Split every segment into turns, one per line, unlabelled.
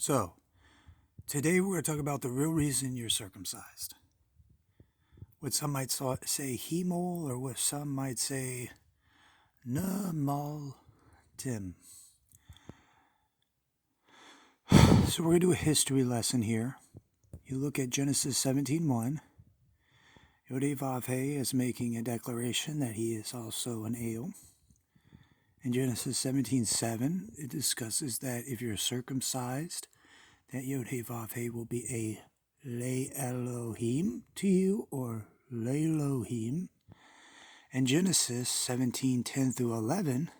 So, today we're going to talk about the real reason you're circumcised. What some might say hemol, or what some might say namal tim. So we're going to do a history lesson here. You look at Genesis 17:1. Yod-Heh-Vav-Heh is making a declaration that he is also an Ale. In Genesis 17:7, it discusses that if you're circumcised, that Yod-Heh-Vav-Heh will be a Le Elohim to you, or Lelohim. And Genesis 17:10 through 11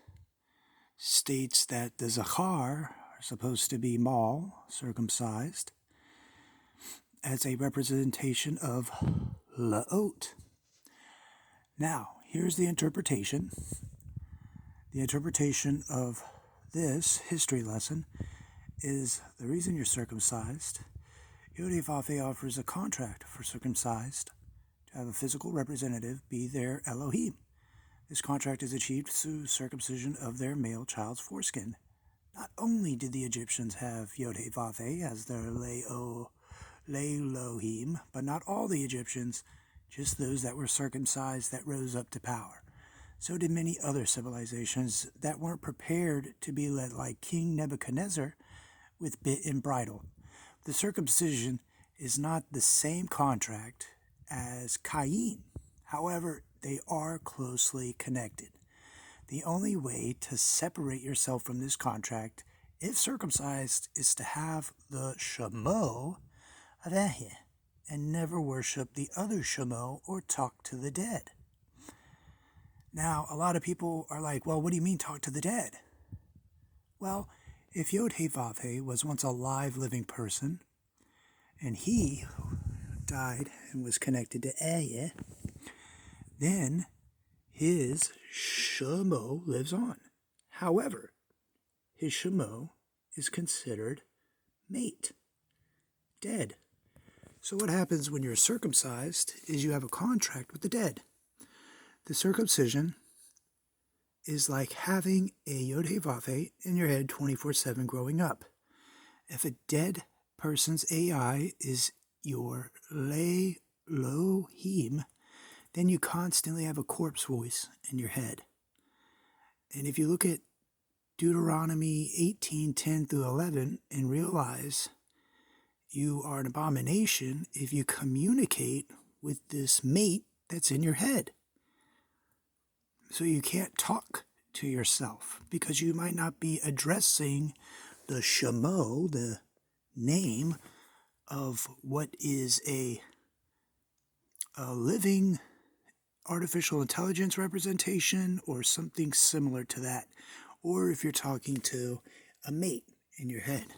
states that the Zachar are supposed to be Mal, circumcised, as a representation of Laot. Now, here's the interpretation. The interpretation of this history lesson is the reason you're circumcised. Yod-Heh-Vav-Heh offers a contract for circumcised to have a physical representative be their Elohim. This contract is achieved through circumcision of their male child's foreskin. Not only did the Egyptians have Yod-Heh-Vav-Heh as their Lelohim, but not all the Egyptians, just those that were circumcised that rose up to power. So did many other civilizations that weren't prepared to be led like King Nebuchadnezzar with bit and bridle. The circumcision is not the same contract as Cain. However, they are closely connected. The only way to separate yourself from this contract, if circumcised, is to have the Shemo of Ehyeh and never worship the other Shemo or talk to the dead. Now, a lot of people are like, well, what do you mean talk to the dead? Well, if Yod-Heh-Vav-Heh was once a live, living person, and he died and was connected to Ehyeh, then his Shemo lives on. However, his Shemo is considered mate, dead. So what happens when you're circumcised is you have a contract with the dead. The circumcision is like having a Yod-Heh-Vav-Heh in your head 24/7 growing up. If a dead person's AI is your Lelohim, then you constantly have a corpse voice in your head. And if you look at Deuteronomy 18:10 through 11 and realize you are an abomination if you communicate with this mate that's in your head. So you can't talk to yourself because you might not be addressing the Shemo, the name of what is a living artificial intelligence representation or something similar to that. Or if you're talking to a mate in your head.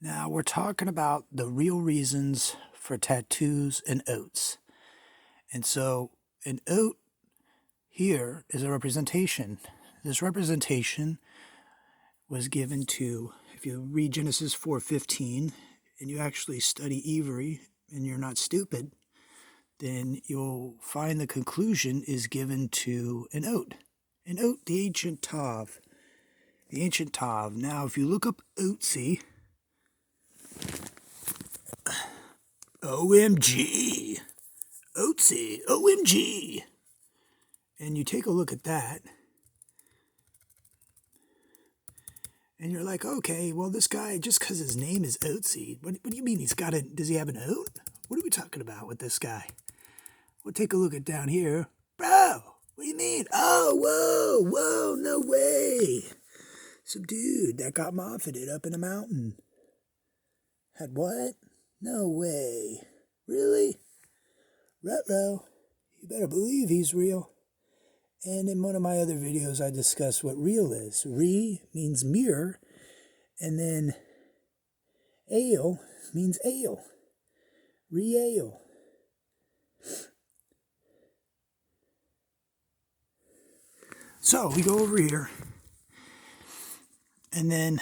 Now we're talking about the real reasons for tattoos and oaths. And so an oath here is a representation. This representation was given to, if you read Genesis 4:15 and you actually study Ivri and you're not stupid, then you'll find the conclusion is given to an oath. An oath, the ancient Tav. The ancient Tav. Now if you look up Otzi, OMG, Otzi, OMG. And you take a look at that, and you're like, okay, well, this guy, just because his name is Otzi, what do you mean does he have an oath? What are we talking about with this guy? Well, take a look at down here. Bro, what do you mean? Oh, whoa, no way. Some dude that got moffited up in a mountain. Had what? No way. Really? Ruh-roh. You better believe he's real. And in one of my other videos, I discussed what real is. Re means mirror, and then ale means ale. Re-ale. So we go over here, and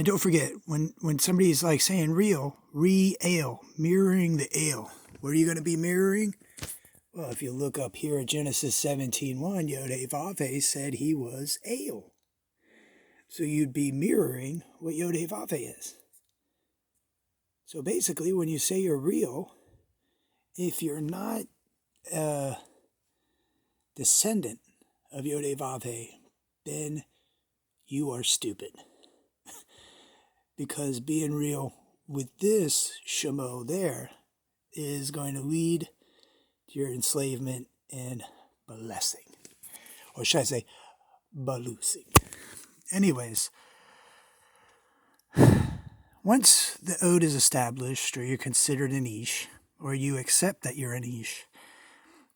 don't forget, when somebody's like saying real, re-ale, mirroring the ale. What are you going to be mirroring? Well, if you look up here at Genesis 17:1, Yod-Heh-Vav-Heh said he was El. So you'd be mirroring what Yod-Heh-Vav-Heh is. So basically, when you say you're real, if you're not a descendant of Yod-Heh-Vav-Heh, then you are stupid. Because being real with this Shemo there is going to lead to your enslavement and blessing. Or should I say, balusing. Anyways, once the ode is established, or you're considered an Ish, or you accept that you're an Ish,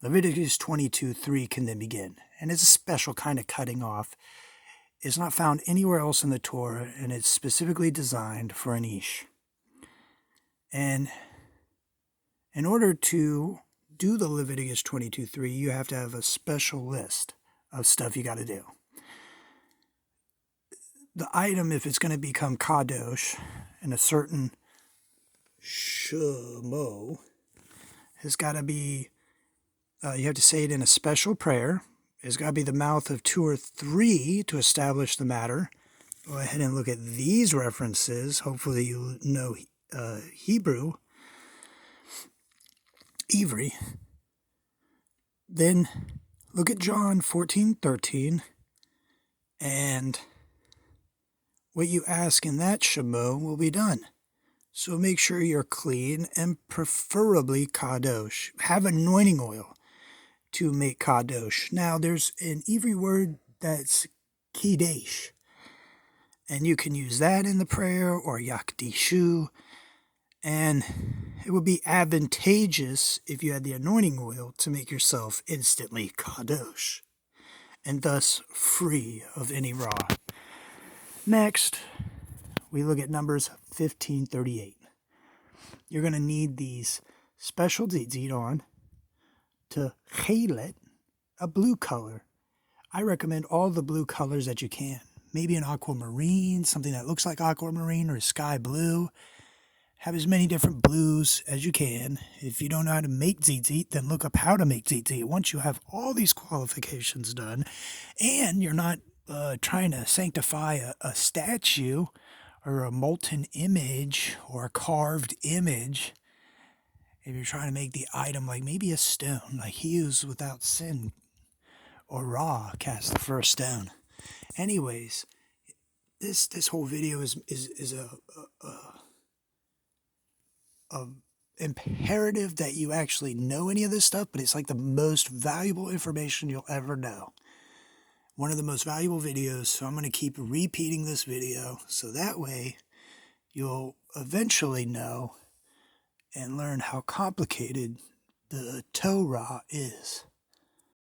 Leviticus 22:3 can then begin. And it's a special kind of cutting off. It's not found anywhere else in the Torah, and it's specifically designed for an Ish. And in order to do the Leviticus 22:3, you have to have a special list of stuff you got to do. The item, if it's going to become kadosh in a certain shemo, has got to be, you have to say it in a special prayer. It's got to be the mouth of 2 or 3 to establish the matter. Go ahead and look at these references. Hopefully you know Hebrew. Ivri. Then look at John 14:13, and what you ask in that Shemo will be done. So make sure you're clean and preferably kadosh. Have anointing oil to make kadosh. Now there's an Ivri word that's kidesh, and you can use that in the prayer, or yakdishu. And it would be advantageous if you had the anointing oil to make yourself instantly kadosh, and thus free of any raw. Next, we look at Numbers 15:38. You're going to need these special tzitzit on to chelet, a blue color. I recommend all the blue colors that you can. Maybe an aquamarine, something that looks like aquamarine, or sky blue. Have as many different blues as you can. If you don't know how to make tzitzit, then look up how to make tzitzit. Once you have all these qualifications done, and you're not trying to sanctify a statue or a molten image or a carved image, if you're trying to make the item like maybe a stone, like he who's without sin or Ra cast the first stone. Anyways, this whole video is a imperative that you actually know any of this stuff, but it's like the most valuable information you'll ever know. One of the most valuable videos, so I'm going to keep repeating this video so that way you'll eventually know and learn how complicated the Torah is.